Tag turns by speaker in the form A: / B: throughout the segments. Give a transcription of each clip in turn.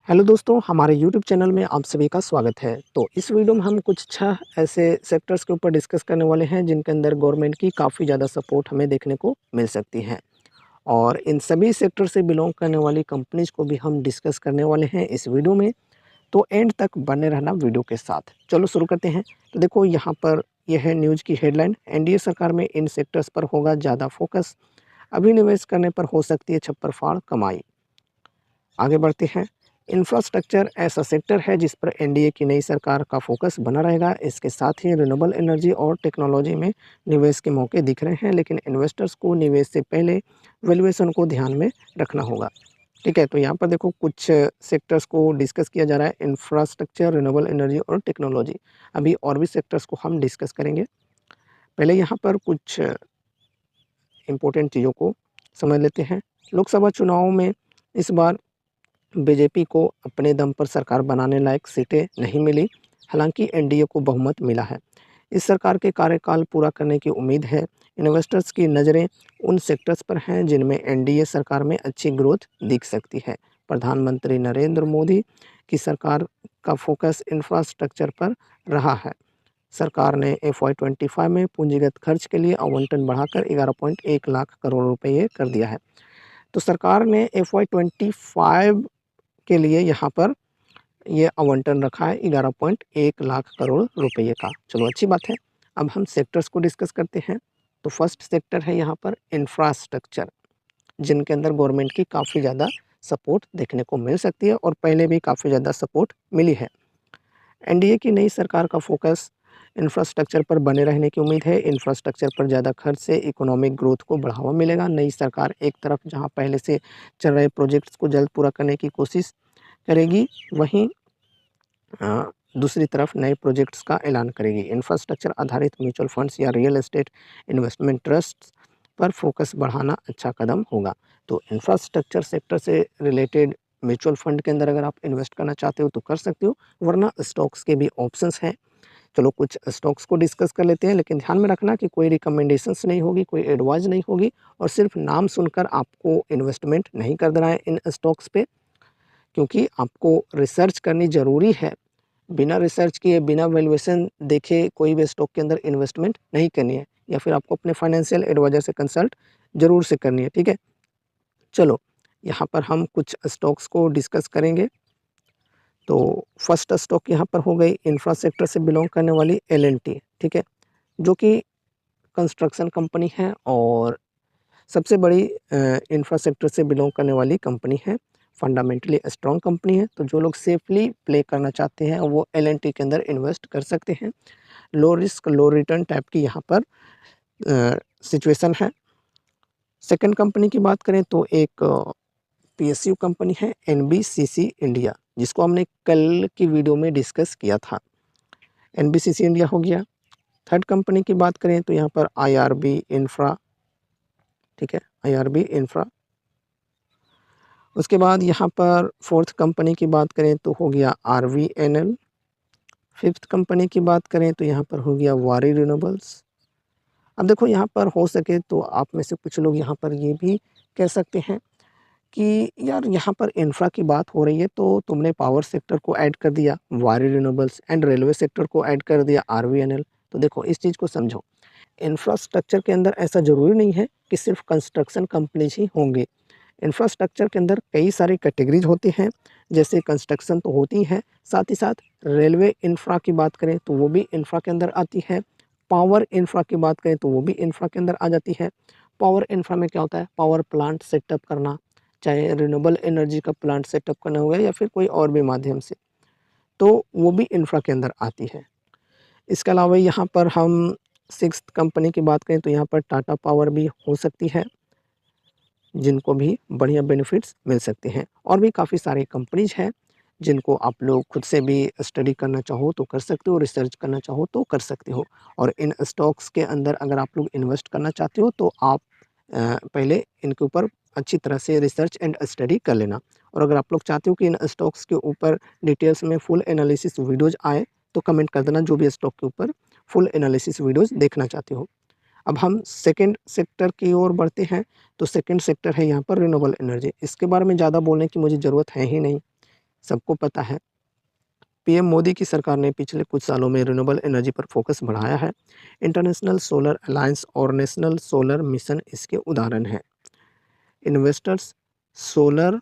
A: Hello दोस्तों, हमारे YouTube channel में आप सभी का स्वागत है। तो इस वीडियो में हम कुछ 6 ऐसे सेक्टर्स के ऊपर डिस्कस करने वाले हैं जिनके अंदर गवर्नमेंट की काफ़ी ज़्यादा सपोर्ट हमें देखने को मिल सकती है। और इन सभी सेक्टर से बिलॉन्ग करने वाली कंपनीज़ को भी हम डिस्कस करने वाले हैं इस वीडियो में। तो एंड तक बने रहना वीडियो के साथ। चलो शुरू करते हैं। तो देखो यहाँ पर यह है न्यूज़ की हेडलाइन, एनडीए सरकार में इन सेक्टर्स पर होगा ज़्यादा फोकस, अभी निवेश करने पर हो सकती है छप्पर फाड़ कमाई। आगे बढ़ते हैं। इंफ्रास्ट्रक्चर ऐसा सेक्टर है जिस पर एनडीए की नई सरकार का फोकस बना रहेगा। इसके साथ ही रिन्यूएबल एनर्जी और टेक्नोलॉजी में निवेश के मौके दिख रहे हैं, लेकिन इन्वेस्टर्स को निवेश से पहले वैल्यूएशन को ध्यान में रखना होगा। ठीक है, तो यहाँ पर देखो कुछ सेक्टर्स को डिस्कस किया जा रहा है, इंफ्रास्ट्रक्चर, रिन्यूएबल एनर्जी और टेक्नोलॉजी। अभी और भी सेक्टर्स को हम डिस्कस करेंगे। पहले यहाँ पर कुछ इंपॉर्टेंट चीज़ों को समझ लेते हैं। लोकसभा चुनाव में इस बार बीजेपी को अपने दम पर सरकार बनाने लायक सीटें नहीं मिली, हालांकि एनडीए को बहुमत मिला है। इस सरकार के कार्यकाल पूरा करने की उम्मीद है। इन्वेस्टर्स की नज़रें उन सेक्टर्स पर हैं जिनमें एनडीए सरकार में अच्छी ग्रोथ दिख सकती है। प्रधानमंत्री नरेंद्र मोदी की सरकार का फोकस इंफ्रास्ट्रक्चर पर रहा है। सरकार ने FY25 में पूंजीगत खर्च के लिए आवंटन बढ़ाकर 11.1 लाख करोड़ रुपये कर दिया है। तो सरकार ने FY25 के लिए यहाँ पर ये आवंटन रखा है 11.1 लाख करोड़ रुपये का। चलो अच्छी बात है। अब हम सेक्टर्स को डिस्कस करते हैं। तो फर्स्ट सेक्टर है यहाँ पर इंफ्रास्ट्रक्चर, जिनके अंदर गवर्नमेंट की काफ़ी ज़्यादा सपोर्ट देखने को मिल सकती है और पहले भी काफ़ी ज़्यादा सपोर्ट मिली है। एनडीए की नई सरकार का फोकस इंफ्रास्ट्रक्चर पर बने रहने की उम्मीद है। इंफ्रास्ट्रक्चर पर ज़्यादा खर्च से इकोनॉमिक ग्रोथ को बढ़ावा मिलेगा। नई सरकार एक तरफ जहां पहले से चल रहे प्रोजेक्ट्स को जल्द पूरा करने की कोशिश करेगी, वहीं दूसरी तरफ नए प्रोजेक्ट्स का ऐलान करेगी। इंफ्रास्ट्रक्चर आधारित म्यूचुअल फंड्स या रियल एस्टेट इन्वेस्टमेंट ट्रस्ट पर फोकस बढ़ाना अच्छा कदम होगा। तो इंफ्रास्ट्रक्चर सेक्टर से रिलेटेड म्यूचुअल फंड के अंदर अगर आप इन्वेस्ट करना चाहते हो तो कर सकते हो, वरना स्टॉक्स के भी ऑप्शंस हैं। चलो कुछ स्टॉक्स को डिस्कस कर लेते हैं, लेकिन ध्यान में रखना कि कोई रिकमेंडेशंस नहीं होगी, कोई एडवाइस नहीं होगी और सिर्फ नाम सुनकर आपको इन्वेस्टमेंट नहीं कर देना है इन स्टॉक्स पे, क्योंकि आपको रिसर्च करनी ज़रूरी है। बिना रिसर्च किए, बिना वैल्यूएशन देखे कोई भी स्टॉक के अंदर इन्वेस्टमेंट नहीं करनी है, या फिर आपको अपने फाइनेंशियल एडवाइज़र से कंसल्ट ज़रूर से करनी है। ठीक है, चलो यहाँ पर हम कुछ स्टॉक्स को डिस्कस करेंगे। तो फर्स्ट स्टॉक यहाँ पर हो गई इंफ्रा सेक्टर से बिलोंग करने वाली एल&टी। ठीक है, जो कि कंस्ट्रक्शन कंपनी है और सबसे बड़ी इंफ्रा सेक्टर से बिलोंग करने वाली कंपनी है। फंडामेंटली स्ट्रॉन्ग कंपनी है, तो जो लोग सेफली प्ले करना चाहते हैं वो एल&टी के अंदर इन्वेस्ट कर सकते हैं। लो रिस्क लो रिटर्न टाइप की यहाँ पर सिचुएशन है। सेकंड कंपनी की बात करें तो एक पीएसयू कंपनी है एनबीसीसी इंडिया, जिसको हमने कल की वीडियो में डिस्कस किया था। एनबीसीसी इंडिया हो गया। थर्ड कंपनी की बात करें तो यहाँ पर आईआरबी इंफ्रा। ठीक है, आईआरबी इंफ्रा। उसके बाद यहाँ पर फोर्थ कंपनी की बात करें तो हो गया आरवीएनएल। फिफ्थ कंपनी की बात करें तो यहाँ पर हो गया वारी रिन्यूएबल्स। अब देखो यहाँ पर हो सके तो आप में से कुछ लोग यहाँ पर ये भी कह सकते हैं कि यार यहाँ पर इंफ्रा की बात हो रही है तो तुमने पावर सेक्टर को ऐड कर दिया वारी रिन्यूएबल्स एंड रेलवे सेक्टर को ऐड कर दिया आरवीएनएल। तो देखो इस चीज़ को समझो, इंफ्रास्ट्रक्चर के अंदर ऐसा ज़रूरी नहीं है कि सिर्फ कंस्ट्रक्शन कंपनीज ही होंगे। इंफ्रास्ट्रक्चर के अंदर कई सारे कैटेगरीज होती हैं, जैसे कंस्ट्रक्शन तो होती है, साथ ही साथ रेलवे इंफ्रा की बात करें तो वो भी इंफ्रा के अंदर आती है। पावर इंफ्रा की बात करें तो वो भी इंफ्रा के अंदर आ जाती है। पावर इंफ्रा में क्या होता है, पावर प्लांट सेटअप करना, चाहे रिन्यूएबल एनर्जी का प्लांट सेटअप करना होगा या फिर कोई और भी माध्यम से, तो वो भी इंफ्रा के अंदर आती है। इसके अलावा यहाँ पर हम सिक्स्थ कंपनी की बात करें तो यहाँ पर टाटा पावर भी हो सकती है, जिनको भी बढ़िया बेनिफिट्स मिल सकते हैं। और भी काफ़ी सारी कंपनीज हैं जिनको आप लोग खुद से भी स्टडी करना चाहो तो कर सकते हो, रिसर्च करना चाहो तो कर सकते हो। और इन स्टॉक्स के अंदर अगर आप लोग इन्वेस्ट करना चाहते हो तो आप पहले इनके ऊपर अच्छी तरह से रिसर्च एंड स्टडी कर लेना। और अगर आप लोग चाहते हो कि इन स्टॉक्स के ऊपर डिटेल्स में फुल एनालिसिस वीडियोज़ आए तो कमेंट कर देना, जो भी स्टॉक के ऊपर फुल एनालिसिस वीडियोज़ देखना चाहते हो। अब हम सेकंड सेक्टर की ओर बढ़ते हैं। तो सेकंड सेक्टर है यहाँ पर रिन्यूएबल एनर्जी। इसके बारे में ज़्यादा बोलने की मुझे ज़रूरत है ही नहीं। सबको पता है, पीएम मोदी की सरकार ने पिछले कुछ सालों में रिन्यूएबल एनर्जी पर फोकस बढ़ाया है। इंटरनेशनल सोलर अलायंस और नेशनल सोलर मिशन इसके उदाहरण हैं। इन्वेस्टर्स सोलर,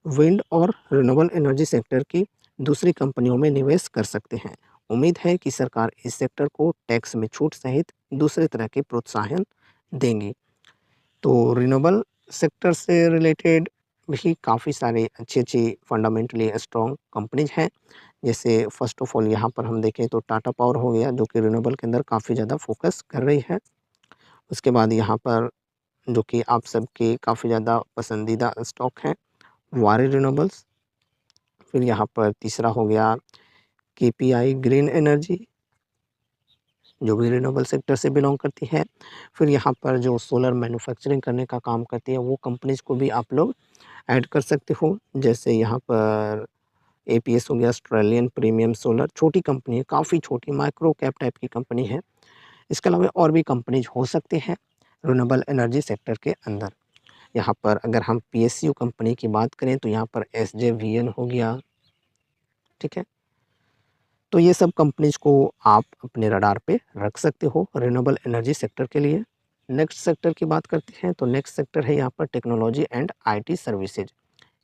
A: विंड और रिन्यूएबल एनर्जी सेक्टर की दूसरी कंपनियों में निवेश कर सकते हैं। उम्मीद है कि सरकार इस सेक्टर को टैक्स में छूट सहित दूसरे तरह के प्रोत्साहन देंगी। तो रिन्यूएबल सेक्टर से रिलेटेड भी काफ़ी सारे अच्छी-अच्छी फंडामेंटली स्ट्रॉन्ग कंपनीज़ हैं। जैसे फ़र्स्ट ऑफ ऑल यहाँ पर हम देखें तो टाटा पावर हो गया, जो कि रिन्यूएबल के अंदर काफ़ी ज़्यादा फ़ोकस कर रही है। उसके बाद यहाँ पर जो कि आप सबके काफ़ी ज़्यादा पसंदीदा स्टॉक हैं, वारी रिन्यूएबल्स। फिर यहाँ पर तीसरा हो गया केपीआई ग्रीन एनर्जी, जो भी रिन्यूएबल सेक्टर से बिलॉन्ग करती है। फिर यहाँ पर जो सोलर मैन्युफैक्चरिंग करने का काम करती है, वो कंपनीज़ को भी आप लोग ऐड कर सकते हो। जैसे यहाँ पर एपीएस हो गया, ऑस्ट्रेलियन प्रीमियम सोलर, छोटी कंपनी है, काफ़ी छोटी माइक्रो कैप टाइप की कंपनी है। इसके अलावा और भी कंपनीज़ हो सकती हैं रिन्यूएबल एनर्जी सेक्टर के अंदर। यहाँ पर अगर हम पीएसयू कंपनी की बात करें तो यहाँ पर एसजेवीएन हो गया, ठीक है। तो ये सब कंपनीज़ को आप अपने रडार पे रख सकते हो रिन्यूएबल एनर्जी सेक्टर के लिए। नेक्स्ट सेक्टर की बात करते हैं तो नेक्स्ट सेक्टर है यहाँ पर टेक्नोलॉजी एंड आईटी सर्विसेज।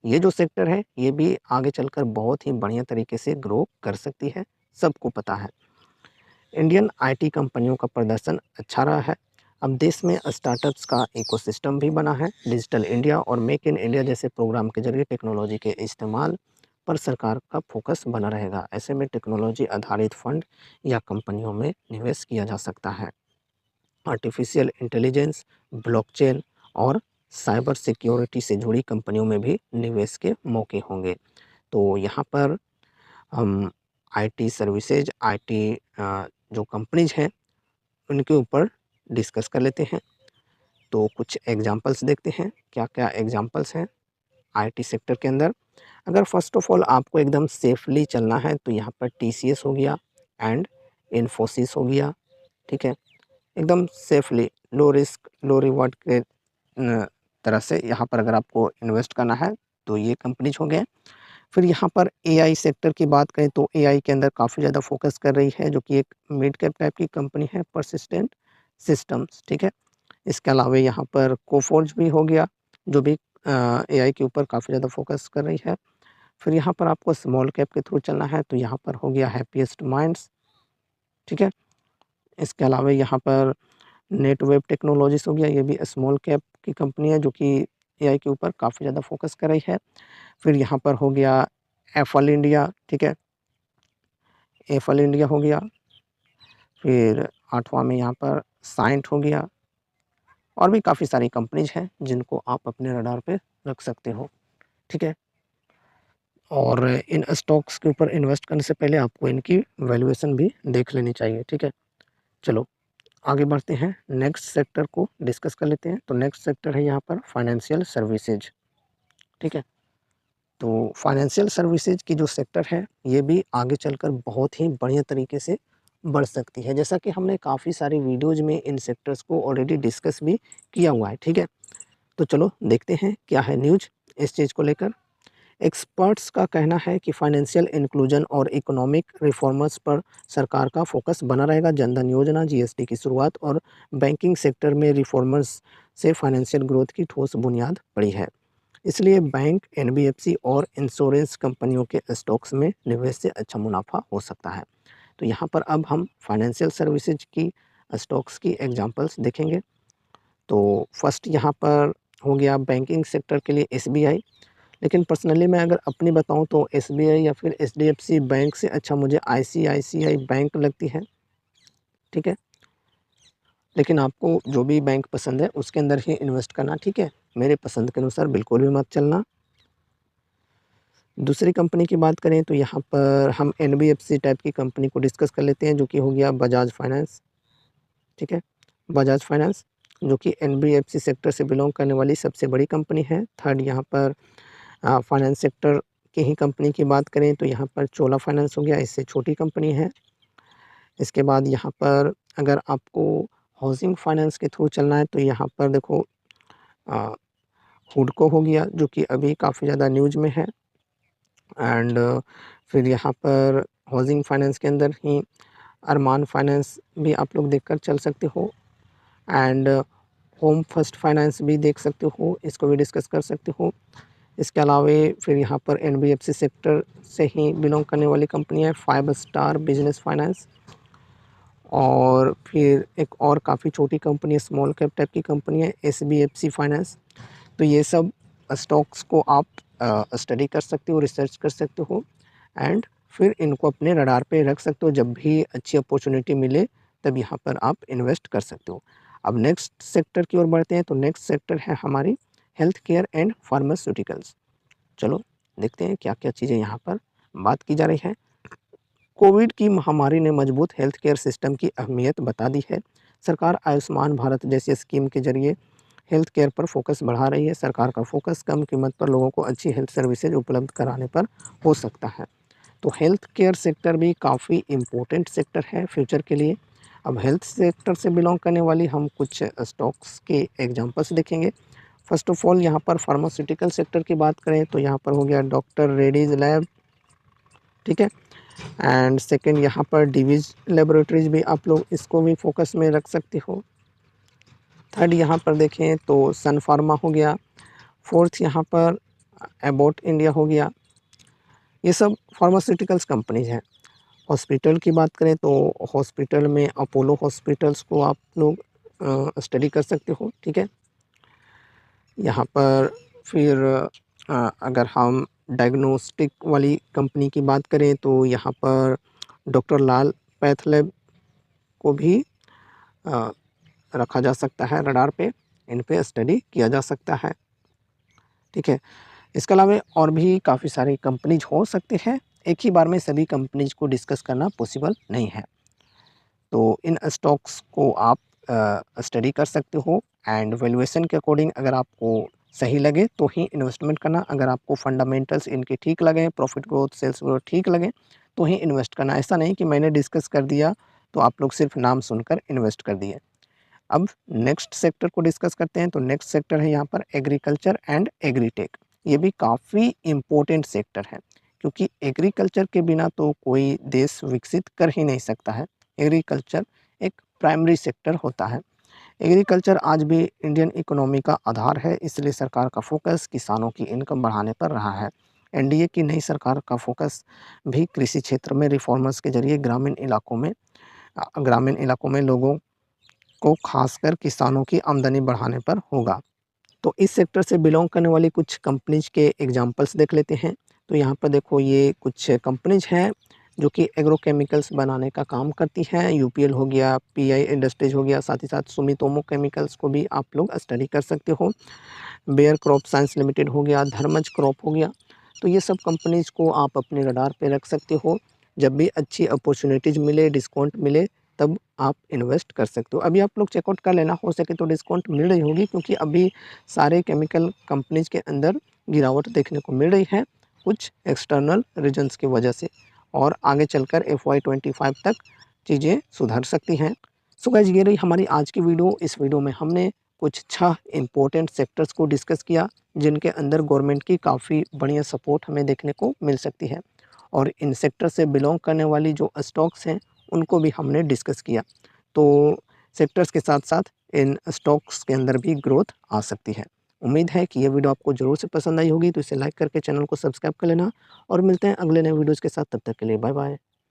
A: ये जो सेक्टर है ये भी आगे चलकर बहुत ही बढ़िया तरीके से ग्रो कर सकती है, सबको पता है। इंडियन आईटी कंपनियों का प्रदर्शन अच्छा रहा है। अब देश में स्टार्टअप्स का इकोसिस्टम भी बना है। डिजिटल इंडिया और मेक इन इंडिया जैसे प्रोग्राम के जरिए टेक्नोलॉजी के इस्तेमाल पर सरकार का फोकस बना रहेगा। ऐसे में टेक्नोलॉजी आधारित फंड या कंपनियों में निवेश किया जा सकता है। आर्टिफिशियल इंटेलिजेंस, ब्लॉकचेन और साइबर सिक्योरिटी से जुड़ी कंपनियों में भी निवेश के मौके होंगे। तो यहाँ पर हम आईटी सर्विसेज, आईटी जो कंपनीज़ हैं उनके ऊपर डिस्कस कर लेते हैं। तो कुछ एग्जांपल्स देखते हैं, क्या-क्या एग्जांपल्स हैं आईटी सेक्टर के अंदर। अगर फ़र्स्ट ऑफ ऑल आपको एकदम सेफ़ली चलना है तो यहाँ पर टीसीएस हो गया एंड इन्फोसिस हो गया, ठीक है। एकदम सेफ़ली, लो रिस्क, लो रिवॉर्ड के तरह से यहाँ पर अगर आपको इन्वेस्ट करना है तो ये कंपनीज़ हो गए। फिर यहाँ पर एआई सेक्टर की बात करें तो एआई के अंदर काफ़ी ज़्यादा फ़ोकस कर रही है, जो कि एक मिड कैप टाइप की कंपनी है, परसिस्टेंट सिस्टम्स, ठीक है। इसके अलावा यहाँ पर कोफोर्ज भी हो गया, जो भी एआई के ऊपर काफ़ी ज़्यादा फ़ोकस कर रही है। फिर यहाँ पर आपको स्मॉल कैप के थ्रू चलना है तो यहाँ पर हो गया हैप्पीएस्ट माइंड्स, ठीक है। इसके अलावा यहाँ पर नेटवेब टेक्नोलॉजीज़ हो गया, ये भी स्मॉल कैप की कंपनी है, जो कि एआई के ऊपर काफ़ी ज़्यादा फ़ोकस कर रही है। फिर यहाँ पर हो गया एफल इंडिया, ठीक है, एफल इंडिया हो गया। फिर 8वां में यहाँ पर साइंट हो गया और भी काफ़ी सारी कंपनीज़ हैं जिनको आप अपने रडार पे रख सकते हो, ठीक है। और इन स्टॉक्स के ऊपर इन्वेस्ट करने से पहले आपको इनकी वैल्यूएशन भी देख लेनी चाहिए, ठीक है। चलो आगे बढ़ते हैं, नेक्स्ट सेक्टर को डिस्कस कर लेते हैं। तो नेक्स्ट सेक्टर है यहाँ पर फाइनेंशियल सर्विसेज, ठीक है। तो फाइनेंशियल सर्विसेज की जो सेक्टर है ये भी आगे चलकर बहुत ही बढ़िया तरीके से बढ़ सकती है। जैसा कि हमने काफ़ी सारी वीडियोज़ में इन सेक्टर्स को ऑलरेडी डिस्कस भी किया हुआ है, ठीक है। तो चलो देखते हैं क्या है न्यूज़ इस चीज़ को लेकर। एक्सपर्ट्स का कहना है कि फाइनेंशियल इंक्लूजन और इकोनॉमिक रिफॉर्मर्स पर सरकार का फोकस बना रहेगा। जनधन योजना, जीएसटी की शुरुआत और बैंकिंग सेक्टर में रिफॉर्मर्स से फाइनेंशियल ग्रोथ की ठोस बुनियाद पड़ी है। इसलिए बैंक, एनबीएफसी और इंश्योरेंस कंपनियों के स्टॉक्स में निवेश से अच्छा मुनाफा हो सकता है। तो यहाँ पर अब हम फाइनेंशियल सर्विसेज की स्टॉक्स की एग्जांपल्स देखेंगे। तो फर्स्ट यहाँ पर हो गया बैंकिंग सेक्टर के लिए एसबीआई। लेकिन पर्सनली मैं अगर अपनी बताऊँ तो एसबीआई या फिर एचडीएफसी बैंक से अच्छा मुझे आईसीआईसीआई बैंक लगती है, ठीक है। लेकिन आपको जो भी बैंक पसंद है उसके अंदर ही इन्वेस्ट करना, ठीक है। मेरे पसंद के अनुसार बिल्कुल भी मत चलना। दूसरी कंपनी की बात करें तो यहाँ पर हम एनबीएफसी टाइप की कंपनी को डिस्कस कर लेते हैं, जो कि हो गया बजाज फाइनेंस, ठीक है। बजाज फाइनेंस जो कि एनबीएफसी सेक्टर से बिलोंग करने वाली सबसे बड़ी कंपनी है। थर्ड यहाँ पर फाइनेंस सेक्टर की ही कंपनी की बात करें तो यहाँ पर चोला फाइनेंस हो गया, इससे छोटी कंपनी है। इसके बाद यहाँ पर अगर आपको हाउसिंग फाइनेंस के थ्रू चलना है तो यहाँ पर देखो हुडको हो गया, जो कि अभी काफ़ी ज़्यादा न्यूज़ में है। एंड फिर यहाँ पर हाउसिंग फाइनेंस के अंदर ही अरमान फाइनेंस भी आप लोग देखकर चल सकते हो, एंड होम फर्स्ट फाइनेंस भी देख सकते हो, इसको भी डिस्कस कर सकते हो। इसके अलावा फिर यहाँ पर एनबीएफसी सेक्टर से ही बिलोंग करने वाली कंपनी है 5 स्टार बिजनेस फाइनेंस, और फिर एक और काफ़ी छोटी कंपनी है, स्मॉल कैप टाइप की कंपनी है, एसबीएफसी फाइनेंस। तो ये सब स्टॉक्स को आप स्टडी कर सकते हो, रिसर्च कर सकते हो, एंड फिर इनको अपने रडार पे रख सकते हो। जब भी अच्छी अपॉर्चुनिटी मिले तब यहाँ पर आप इन्वेस्ट कर सकते हो। अब नेक्स्ट सेक्टर की ओर बढ़ते हैं, तो नेक्स्ट सेक्टर है हमारी हेल्थ केयर एंड फार्मास्यूटिकल्स। चलो देखते हैं क्या क्या चीज़ें यहाँ पर बात की जा रही है। कोविड की महामारी ने मजबूत हेल्थ केयर सिस्टम की अहमियत बता दी है। सरकार आयुष्मान भारत जैसी स्कीम के जरिए हेल्थ केयर पर फोकस बढ़ा रही है। सरकार का फोकस कम कीमत पर लोगों को अच्छी हेल्थ सर्विसेज उपलब्ध कराने पर हो सकता है। तो हेल्थ केयर सेक्टर भी काफ़ी इम्पोर्टेंट सेक्टर है फ्यूचर के लिए। अब हेल्थ सेक्टर से बिलोंग करने वाली हम कुछ स्टॉक्स के एग्जांपल्स देखेंगे। फर्स्ट ऑफ ऑल यहाँ पर फार्मास्यूटिकल सेक्टर की बात करें तो यहाँ पर हो गया डॉक्टर रेड्डीज लैब, ठीक है। एंड सेकेंड यहाँ पर डिवीज लेबोरेटरीज भी आप लोग इसको भी फोकस में रख सकते हो। थर्ड यहाँ पर देखें तो सन फार्मा हो गया। फोर्थ यहाँ पर एबॉट इंडिया हो गया। ये सब फार्मास्यूटिकल्स कंपनीज हैं। हॉस्पिटल की बात करें तो हॉस्पिटल में अपोलो हॉस्पिटल्स को आप लोग स्टडी कर सकते हो, ठीक है। यहाँ पर फिर अगर हम डायग्नोस्टिक वाली कंपनी की बात करें तो यहाँ पर डॉक्टर लाल पैथ लैब को भी अ, रखा जा सकता है रडार पे, इन पे स्टडी किया जा सकता है, ठीक है। इसके अलावा और भी काफ़ी सारी कंपनीज हो सकते हैं, एक ही बार में सभी कंपनीज को डिस्कस करना पॉसिबल नहीं है। तो इन स्टॉक्स को आप स्टडी कर सकते हो, एंड वैल्यूएशन के अकॉर्डिंग अगर आपको सही लगे तो ही इन्वेस्टमेंट करना। अगर आपको फंडामेंटल्स इनके ठीक लगे, प्रॉफिट ग्रोथ, सेल्स ग्रोथ ठीक लगे तो ही इन्वेस्ट करना। ऐसा नहीं कि मैंने डिस्कस कर दिया तो आप लोग सिर्फ नाम सुनकर इन्वेस्ट कर दिए। अब नेक्स्ट सेक्टर को डिस्कस करते हैं, तो नेक्स्ट सेक्टर है यहाँ पर एग्रीकल्चर एंड एग्रीटेक। ये भी काफ़ी इम्पोर्टेंट सेक्टर है, क्योंकि एग्रीकल्चर के बिना तो कोई देश विकसित कर ही नहीं सकता है। एग्रीकल्चर एक प्राइमरी सेक्टर होता है। एग्रीकल्चर आज भी इंडियन इकोनॉमी का आधार है, इसलिए सरकार का फोकस किसानों की इनकम बढ़ाने पर रहा है। एनडीए की नई सरकार का फोकस भी कृषि क्षेत्र में रिफॉर्मर्स के जरिए ग्रामीण इलाकों में लोगों को खासकर किसानों की आमदनी बढ़ाने पर होगा। तो इस सेक्टर से बिलोंग करने वाली कुछ कंपनीज के एग्जांपल्स देख लेते हैं। तो यहाँ पर देखो ये कुछ कंपनीज हैं जो कि एग्रोकेमिकल्स बनाने का काम करती हैं। यूपीएल हो गया, पीआई इंडस्ट्रीज हो गया, साथ ही साथ सुमितोमो केमिकल्स को भी आप लोग स्टडी कर सकते हो। बेयर क्रॉप साइंस लिमिटेड हो गया, धर्मज क्रॉप हो गया। तो ये सब कंपनीज को आप अपने रडार पे रख सकते हो। जब भी अच्छी अपॉर्चुनिटीज़ मिले, डिस्काउंट मिले, तब आप इन्वेस्ट कर सकते हो। अभी आप लोग चेकआउट कर लेना, हो सके तो डिस्काउंट मिल रही होगी, क्योंकि अभी सारे केमिकल कंपनीज के अंदर गिरावट देखने को मिल रही है कुछ एक्सटर्नल रीजन्स की वजह से, और आगे चलकर FY25 तक चीज़ें सुधर सकती हैं। सो गाइस, ये रही हमारी आज की वीडियो। इस वीडियो में हमने कुछ 6 इम्पोर्टेंट सेक्टर्स को डिस्कस किया, जिनके अंदर गवर्नमेंट की काफ़ी बढ़िया सपोर्ट हमें देखने को मिल सकती है, और इन सेक्टर से बिलोंग करने वाली जो स्टॉक्स हैं उनको भी हमने डिस्कस किया। तो सेक्टर्स के साथ साथ इन स्टॉक्स के अंदर भी ग्रोथ आ सकती है। उम्मीद है कि ये वीडियो आपको ज़रूर से पसंद आई होगी, तो इसे लाइक करके चैनल को सब्सक्राइब कर लेना, और मिलते हैं अगले नए वीडियोज़ के साथ। तब तक के लिए बाय बाय।